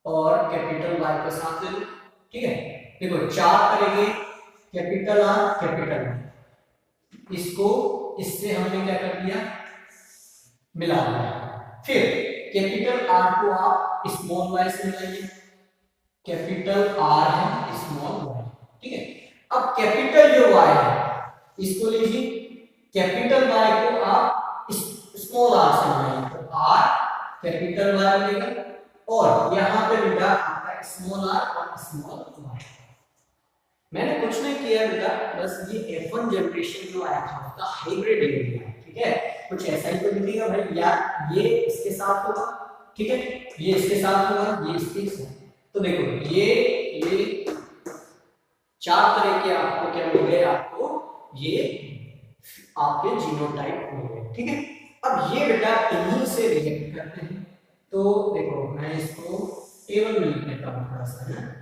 और capital Y को साथ ले लो, ठीक है। देखो 4 करेंगे कैपिटल आर कैपिटल वाई, इसको इससे हमने क्या कर दिया, मिला दिया। फिर कैपिटल आर को आप स्मॉल वाई से मिलाइए, कैपिटल आर है स्मॉल वाई, ठीक है। अब कैपिटल जो वाई है इसको लीजिए, कैपिटल वाई को आप स्मॉल आर से मिलाइए, तो आर कैपिटल वाई मिलेगा, और यहां पे बेटा आपका स्मॉल आर और स्मॉल वाई। मैंने कुछ नहीं किया बेटा, बस ये F1 जनरेशन जो आया था उसका हाइब्रिड ले लिया, ठीक है। कुछ ऐसा ही तो लिखेगा भाई, यार ये इसके साथ होगा, ठीक है, ये इसके साथ होगा, ये इसके साथ। तो देखो ये 4 तरह के आपको क्या मिल गए, आपको ये आपके जीनोटाइप मिल गए, ठीक है। अब ये बेटा इन्हीं से रिएक्ट करते हैं, तो देखो मैं इसको टेबल में लिख लेता हूं थोड़ा सा ना।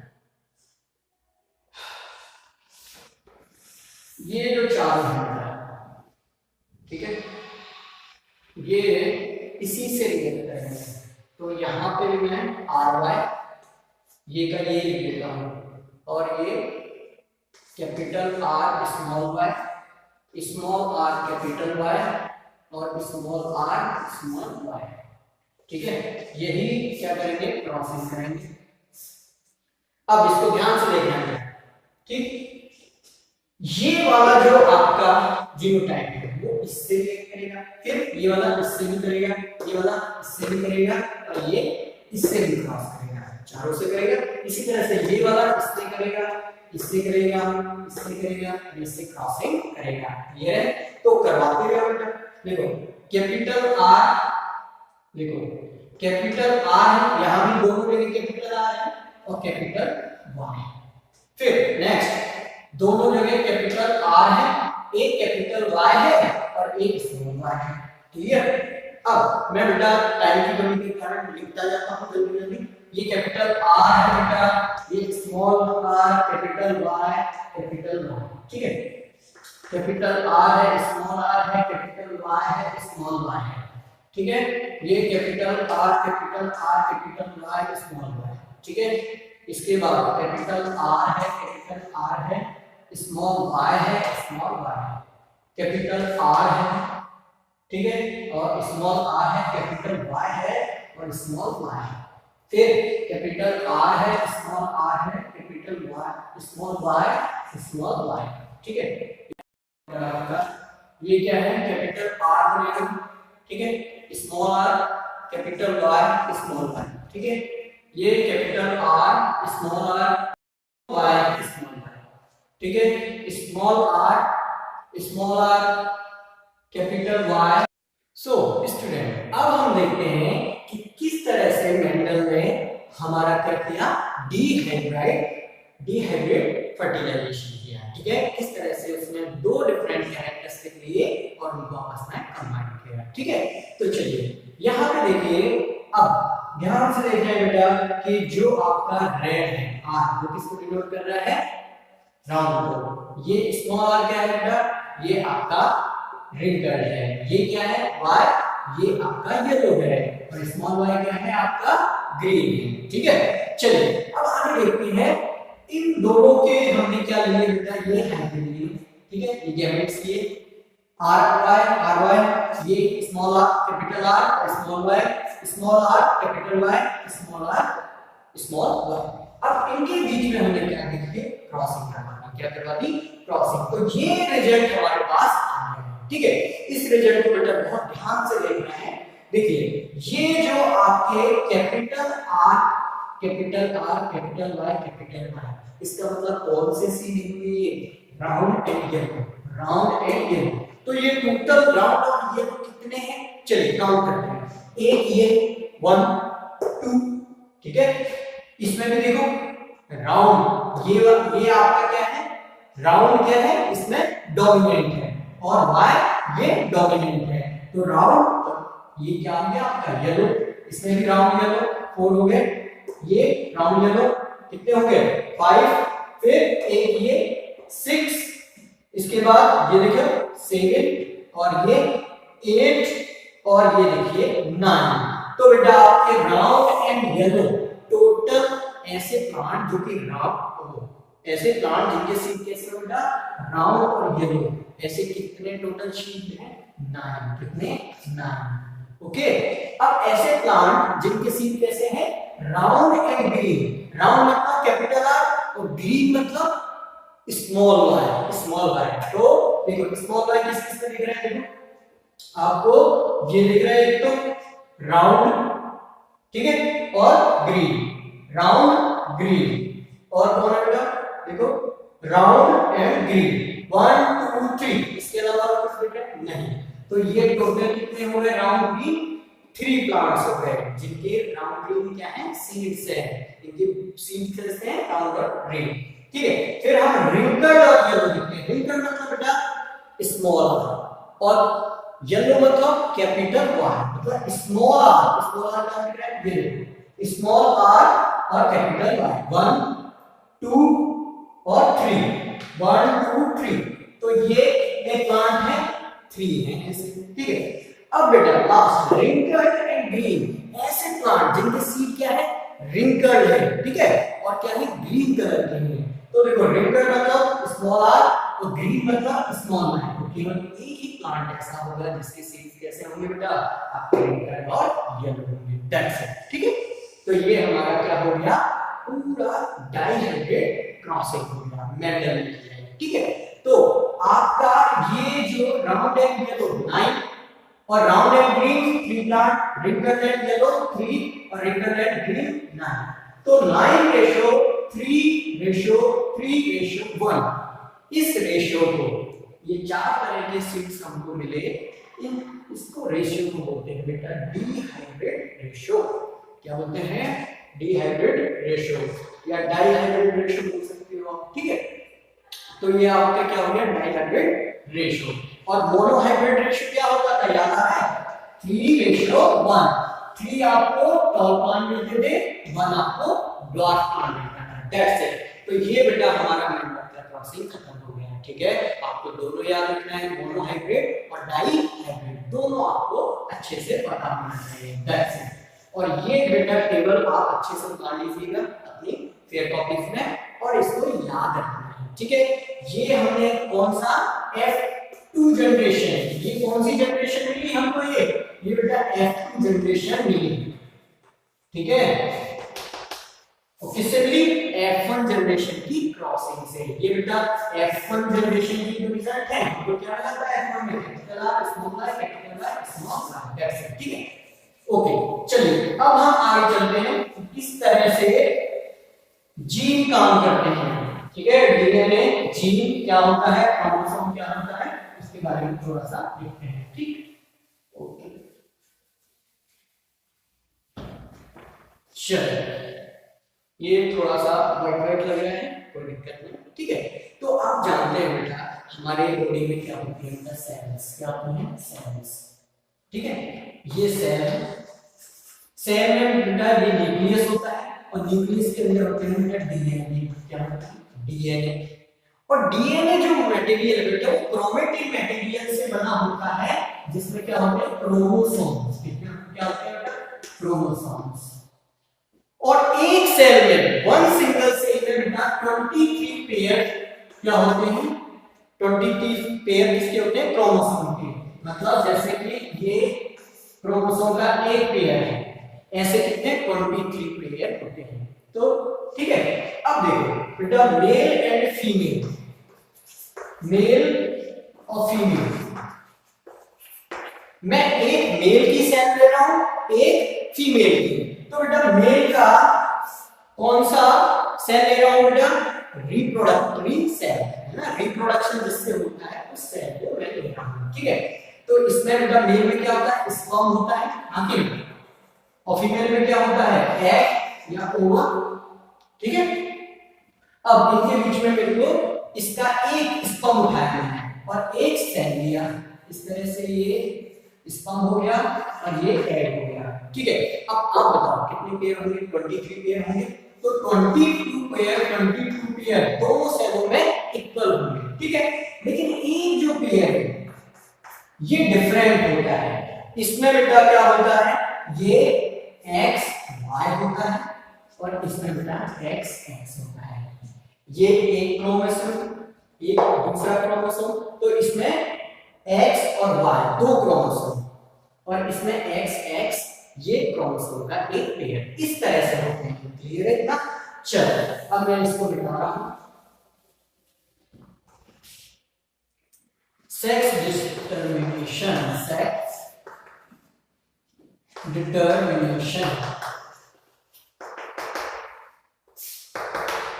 ये जो 4 है, ठीक है, ये इसी से रिलेट करेंगे, तो यहाँ पे भी मैं आर वाई ये का ये लिख लेता हूँ, और ये capital R small Y, small R capital Y, और स्मॉल आर स्मॉल वाई, ठीक है। यही क्या करेंगे, क्रॉसिंग करेंगे। अब इसको ध्यान से देखना है, ठीक। ये वाला जो आपका जीनोटाइप है वो इससे रिएक्ट करेगा, फिर ये वाला इससे भी करेगा, ये वाला इससे भी करेगा, और ये इससे भी क्रॉस करेगा, चारों से करेगा। इसी तरह से ये वाला इससे करेगा, इससे करेगा, इससे करेगा, और इससे क्रॉसिंग करेगा। ये तो करवाते हुए बेटा देखो कैपिटल आर, देखो कैपिटल आर है, यहां भी दोनों जगह कैपिटल आर है और कैपिटल वाई। फिर नेक्स्ट दोनों जगह कैपिटल आर है, एक कैपिटल वाई है और एक स्मॉल वाई है, क्लियर। अब मैं बेटा टाइम की कमी के कारण लिखता जाता हूं जल्दी जल्दी। ये कैपिटल आर है बेटा, ये small R capital Y capital Y, ठीक है। कैपिटल आर है, स्मॉल आर है, कैपिटल वाई है, स्मॉल वाई है, ठीक है। ये capital R capital Y small Y, ठीक है। इसके बाद कैपिटल आर है, कैपिटल आर है, स्मॉल वाई है, स्मॉल वाई है, कैपिटल आर है, ठीक है, और स्मॉल आर है, कैपिटल वाई है और स्मॉल वाई है। फिर कैपिटल आर है, स्मॉल आर है, capital Y, small Y, small Y, ठीक है। ये क्या है, कैपिटल आर बनेगा, ठीक है, small R capital Y small Y, ठीक है। ये capital R small R Y small Y, ठीक है, small R capital Y. So student अब हम देखते हैं कि किस तरह से मेंडल ने हमारा क्या किया, डिहाइब्रिड फर्टिलाइजेशन किया, ठीक है। किस तरह से उसने दो डिफरेंट कैरेक्टरिस्टिक लिए और उनको आपस में कंबाइन किया, ठीक है। तो चलिए यहाँ पे देखिए, अब ध्यान से देखना है बेटा कि जो आपका रेड है आर, वो किसको डिनोट कर रहा है, राउंड को। ये स्मॉल आर क्या है बेटा, ये आपका रिंकल है, ये क्या है वाई, ये आपका येलो है, और स्मॉल वाई क्या है आपका ग्रीन है, ठीक है। चलिए अब आगे देखते हैं, इन दोनों के हमने क्या लिए बेटा, ये हाइब्रिड लिए, ठीक है, ये गैमेट्स लिए आर वाई, ये स्मॉल आर कैपिटल आर और small Y, small R capital Y, small R small Y. अब इनके बीच में हमने क्या देखिए, क्रॉसिंग करवा दी, क्या करवा दी, क्रॉसिंग। तो ये रिजल्ट हमारे पास आ गया, ठीक है। इस रिजल्ट को बेटा बहुत ध्यान से देखना है। देखिए ये जो आपके कैपिटल आर कैपिटल वाई, इसका मतलब कौन से सीन हुए, round and yellow, round and yellow. तो ये टोटल राउंड और येलो कितने हैं, चलिए काउंट करते हैं। एक ये 1 2, ठीक है। इसमें भी देखो राउंड, ये आपका क्या है, राउंड क्या है, इसमें डोमिनेंट है, और वाई ये डोमिनेंट है, तो राउंड ये क्या हो गया आपका येलो, इसमें भी राउंड येलो 4 हो गए, ये राउंड येलो कितने हो गए 5, फिर एक ये 6, इसके बाद ये देखिए 7 और ये 8 और ये देखिए 9। तो बेटा आपके राउंड एंड येलो टोटल ऐसे प्लांट जो कि ऐसे प्लांट जिनके सीड कैसे हो बेटा, राउंड और येलो, ऐसे कितने टोटल सीड हैं, 9। कितने, 9। ओके, अब ऐसे प्लांट जिनके सीड कैसे हैं, राउंड एंड ग्रीन। राउंड मतलब कैपिटल आर और ग्रीन मतलब स्मॉल वाई, स्मॉल वाई। तो देखो स्मॉल वाई किस किस में दिख रहा है, देखो आपको ये दिख रहा है, एक तो राउंड, ठीक है, और ग्रीन, राउंड ग्रीन, और कौन है बेटा, देखो राउंड एंड ग्रीन, 1 2 3, इसके अलावा कुछ दिख रहा है नहीं। तो ये टोटल कितने हो गए, राउंड ग्रीन 3 प्लांट्स हो गए जिनके राउंड ग्रीन क्या है, सीड्स है, इनके सीड्स कैसे हैं, राउंड और ग्रीन। ठीक है, फिर हम रिंकल्ड और येलो देखते हैं। रिंकल्ड मतलब बेटा स्मॉल और येलो मतलब कैपिटल वाई, मतलब स्मॉल आर का मतलब है येलो, स्मॉल आर और कैपिटल वाई, 1 2 और 3, 1 2 3। तो ये एक प्लांट है, 3 है ऐसे। ठीक है, अब बेटा लास्ट रिंकल्ड एंड ग्रीन, ऐसे प्लांट जिनके सीड क्या है, रिंकल्ड है, ठीक है, और क्या है, ग्रीन कलर के हैं। तो देखो रिंकल्ड मतलब स्मॉल आर और ग्रीन मतलब स्मॉल आई। तो केवल एक ही प्लांट ऐसा होगा जिसके सीड्स कैसे होंगे बेटा, आपके रिंकल्ड और येलो होंगे, दैट्स इट। ठीक है, तो ये हमारा क्या हो गया, पूरा डाइहेड्रेट क्रॉसिंग हो गया, मेंडल ने। ठीक है, तो आपका ये जो राउंड एंड येलो 9 और round and green 3 plant, wrinkled and yellow 3 और रिंकल्ड एंड ग्रीन 9। तो 9 रेशो 3 रेशो 3 रेशो 1, इस रेशियो को, ये 4 तरह के सीड्स हमको मिले, इसको रेशियो को बोलते हैं बेटा डीहाइड्रेट रेशियो। क्या बोलते हैं, डीहाइड्रेट रेशियो या डाइहाइड्रेट रेशियो बोल सकते हो आप। ठीक है, तो ये आपका क्या हो गया, डाइहाइड्रेट रेशियो। और मोनोहाइड्रेट रेशियो क्या होता था, याद आ रहा है, 3:1। 3 आपको टॉल प्लांट मिलते थे, 1 आपको ड्वार्फ प्लांट मिलता था, दैट्स इट। तो ये बेटा हमारा मेंबर का क्रॉसिंग खत्म हो गया। ठीक है, आपको दोनों याद रखना है, मोनोहाइड्रेट और डाइहाइड्रेट, दोनों आपको अच्छे से पता होना चाहिए, दैट्स इट। और ये बेटा टेबल आप अच्छे से बना लीजिएगा अपनी फेयर कॉपीज में और इसको याद रखना है। ठीक है, ये हमने कौन सा F2 जनरेशन, ये कौन सी जनरेशन मिली हमको, ये बेटा F2 जनरेशन मिली। ठीक है, और किससे मिली, F1 जनरेशन की क्रॉसिंग से। ये बेटा F1 जनरेशन की जो रिजल्ट है वो क्या आता है, F1 में capital R small R capital R small R, that's it. ठीक है, ओके, चलिए अब हम आगे चलते हैं किस तरह से जीन काम करते हैं। ठीक है, डीएनए जीन क्या होता है, क्रोमोसोम क्या होता है, इसके बारे में थोड़ा सा देखते हैं। ठीक, ओके, चलिए ये थोड़ा सा वाइट लग रहा है, कोई दिक्कत नहीं। ठीक है, तो आप जानते हैं बेटा हमारे बॉडी में क्या होते हैं, सेल्स क्या होते हैं, सेल्स। ठीक है, ये सेल में बेटा ये न्यूक्लियस होता है और न्यूक्लियस के अंदर होते हैं बेटा डीएनए। क्या होता है, डीएनए। और डीएनए जो मटेरियल बेटा वो क्रोमेटिन मटेरियल से बना होता है जिसमें क्या होते हैं, क्रोमोसोम्स। क्या होते हैं बेटा, क्रोमोसोम्स। और एक सेल में, वन सिंगल सेल में बेटा 23 पेयर क्या होते हैं, 23 पेयर किसके होते हैं, क्रोमोसोम के। मतलब जैसे कि ये क्रोमोसोम का एक पेयर है, ऐसे कितने 23 पेयर होते हैं। तो ठीक है, अब देखो बेटा मेल एंड फीमेल, मेल और फीमेल, मैं एक मेल की सेल ले रहा हूं, एक फीमेल की। तो बेटा मेल का कौन सा सेल ले रहा हूं बेटा, रिप्रोडक्टरी सेल, है ना, रिप्रोडक्शन जिससे होता है उस सेल को मैं ले रहा हूं। ठीक है, तो इसमें बेटा मेल में क्या होता है, स्पर्म होता है आखिर में, और फीमेल में क्या होता है, एग या ओवम। ठीक है, अब इनके बीच में मेरे को इसका एक स्पर्म उठाना है और एक सेल लिया, इस तरह से ये स्पर्म हो गया और ये एग हो गया। ठीक है, अब आप बताओ कितने पेयर होंगे, 23 पेयर होंगे। तो 22 पेयर दोनों सेलों में इक्वल होंगे। ठीक है, लेकिन एक जो पेयर है ये डिफरेंट होता है, इसमें बेटा क्या होता है, ये एक्स वाई होता है और इसमें बेटा XX होता है। ये एक क्रोमोसोम, एक दूसरा क्रोमोसोम, तो इसमें X और Y दो क्रोमोसोम, और इसमें XX ये क्रोमोसोम का एक पेयर, इस तरह से होते हैं। क्लियर है ना? चलो अब मैं इसको बिठा रहा हूं। Sex determination, sex determination.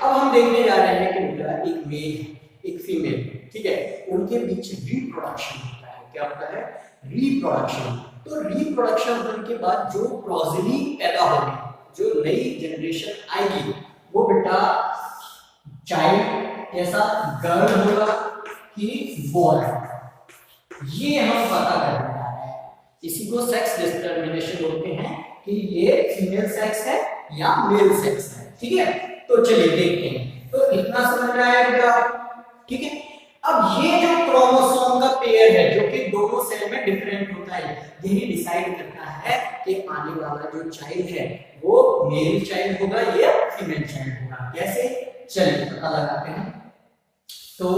अब हम देखने जा रहे हैं कि बेटा एक मेल एक फीमेल, ठीक है, उनके बीच रिप्रोडक्शन होता है। क्या होता है? रिप्रोडक्शन। तो रिप्रोडक्शन होने के बाद जो प्रोजेनी पैदा होगी, जो नई जनरेशन आएगी, वो बेटा चाइल्ड कैसा, गर्ल होगा कि बॉय, ये हम पता करने जा रहे हैं। इसी को सेक्स डिटरमिनेशन बोलते हैं कि ये फीमेल सेक्स है या मेल सेक्स है। ठीक है, तो चलिए देखते हैं। तो इतना समझ में आया बेटा? ठीक है। अब ये जो क्रोमोसोम का पेयर है जो कि दोनों सेल में डिफरेंट होता है, यही डिसाइड करता है कि आने वाला जो चाइल्ड है वो मेल चाइल्ड होगा या फीमेल चाइल्ड होगा। कैसे? चलिए पता लगाते हैं। तो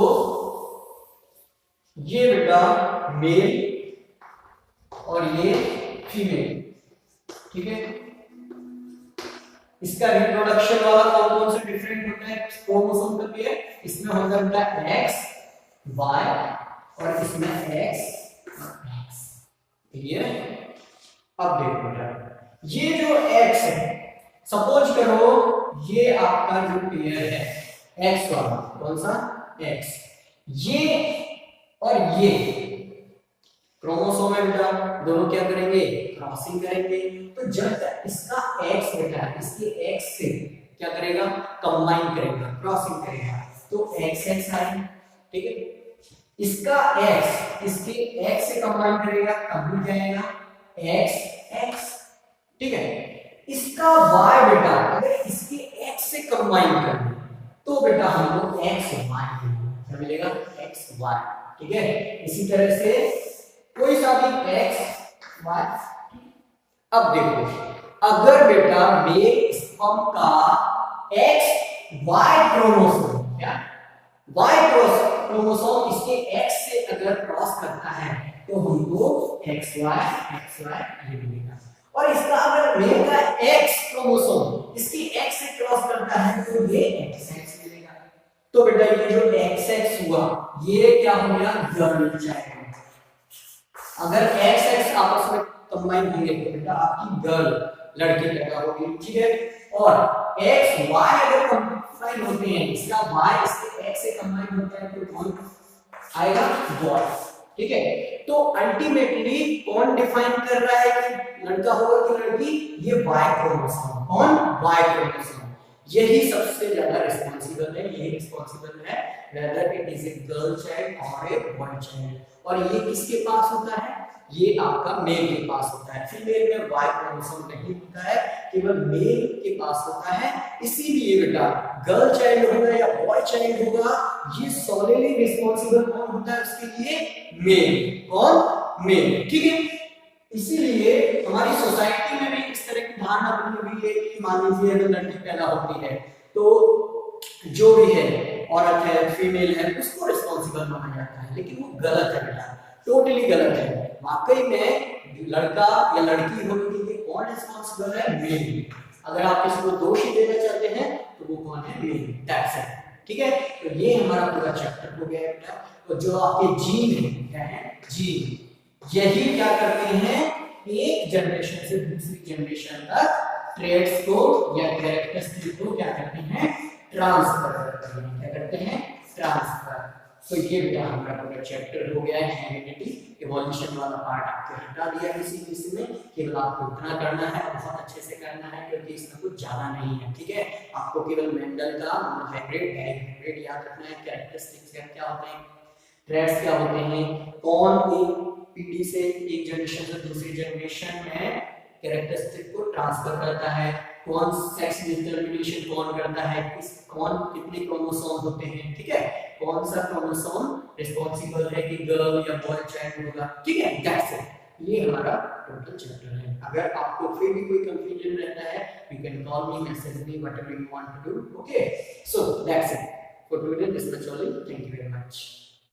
ये बेटा मेल और ये फीमेल, ठीक है। इसका रिप्रोडक्शन वाला कौन कौन से डिफरेंट होता है क्रोमोसोम का पेयर? इसमें होगा बेटा X Y और इसमें X और X। क्लियर? अब देखो बेटा, ये जो X है, सपोज करो ये आपका जो पेयर है X वाला, कौन सा? X, ये और ये क्रोमोसोम है बेटा, दोनों क्या करेंगे? क्रॉसिंग करेंगे। तो जब तक इसका X बेटा इसके X से क्या करेगा? कंबाइन करेगा, क्रॉसिंग करेगा, तो XX आएगा। ठीक है, इसका X इसके X से कंबाइन करेगा, तब भी जाएगा XX। ठीक है, इसका Y बेटा अगर इसके X से कंबाइन कर दे तो बेटा हमको XY क्या मिलेगा? XY। ठीक है, इसी तरह से कोई सा भी X Y। अब देखो, अगर बेटा मेल स्पर्म का XY क्रोमोसोम, क्या Y क्रोमोसोम इसके X से अगर क्रॉस करता है तो हमको XY ये मिलेगा। और इसका अगर मेल का X क्रोमोसोम इसकी X से क्रॉस करता है तो ये XX मिलेगा। तो बेटा ये जो XX हुआ ये क्या हो गया? Girl child. अगर XX आपस में कंबाइन होंगे तो बेटा आपकी गर्ल, लड़की पैदा होगी। ठीक है, और XY अगर कंबाइन होते हैं, इसका Y इसके X से कंबाइन होता है तो कौन आएगा? बॉय। ठीक है, तो अल्टीमेटली कौन डिफाइन कर रहा है कि लड़का होगा कि लड़की? ये Y क्रोमोसोम। कौन? Y chromosome. यही सबसे ज्यादा रिस्पांसिबल है, यही रिस्पांसिबल है whether it is a girl child or a boy child। और ये किसके पास होता है? ये आपका मेल के पास होता है। फीमेल में Y क्रोमोसोम नहीं होता है, केवल मेल के पास होता है। इसीलिए बेटा गर्ल चाइल्ड होगा या बॉय चाइल्ड होगा, ये सोलिडली रिस्पांसिबल कौन होता है उसके लिए? मेल। कौन? मेल। ठीक है, इसीलिए हमारी सोसाइटी में भी इस तरह की धारणा बनी हुई है कि मान लीजिए अगर लड़की पैदा होती है तो जो भी है, औरत है, फीमेल है, उसको रिस्पांसिबल माना जाता है, लेकिन वो गलत है बेटा, टोटली गलत है। वाकई में लड़का या लड़की होने के लिए कौन रिस्पांसिबल है? मेल। अगर आप किसी को दोषी देना चाहते हैं तो वो कौन है? मेल। That's it. ठीक है, तो ये हमारा पूरा चैप्टर हो गया बेटा। तो जो आपके जीन है, क्या है? जीन, यही क्या करते हैं? एक जनरेशन से दूसरी जनरेशन तक ट्रेड्स को या कैरेक्टरिस्टिक को क्या करते हैं? ट्रांसफर करते हैं। क्या करते हैं? ट्रांसफर। तो ये बेटा हमारा पूरा चैप्टर हो गया है। हेरिडिटी इवोल्यूशन वाला पार्ट आपको हटा दिया इसी में, केवल आपको इतना करना है, बहुत अच्छे से करना है क्योंकि इसमें कुछ ज्यादा नहीं है। ठीक है, आपको केवल मेंडल का हाइब्रिड याद रखना है। कैरेक्टरिस्टिक्स क्या होते हैं, ट्रेड्स क्या होते हैं, कौन एक पीढ़ी से एक जनरेशन से दूसरी जनरेशन में कैरेक्टरिस्टिक को ट्रांसफर करता है, कौन सेक्स डिटरमिनेशन कौन करता है, कौन कितने क्रोमोसोम होते हैं। ठीक है, कौन सा क्रोमोसोम रिस्पांसिबल है कि गर्ल या बॉय चाइल्ड होगा। ठीक है, दैट्स इट। ये हमारा टोटल चैप्टर है। अगर आपको फिर भी कोई कंफ्यूजन रहता है, you can call me, message me, whatever you want to do. Okay, so that's it for today. This much only. Thank you very much.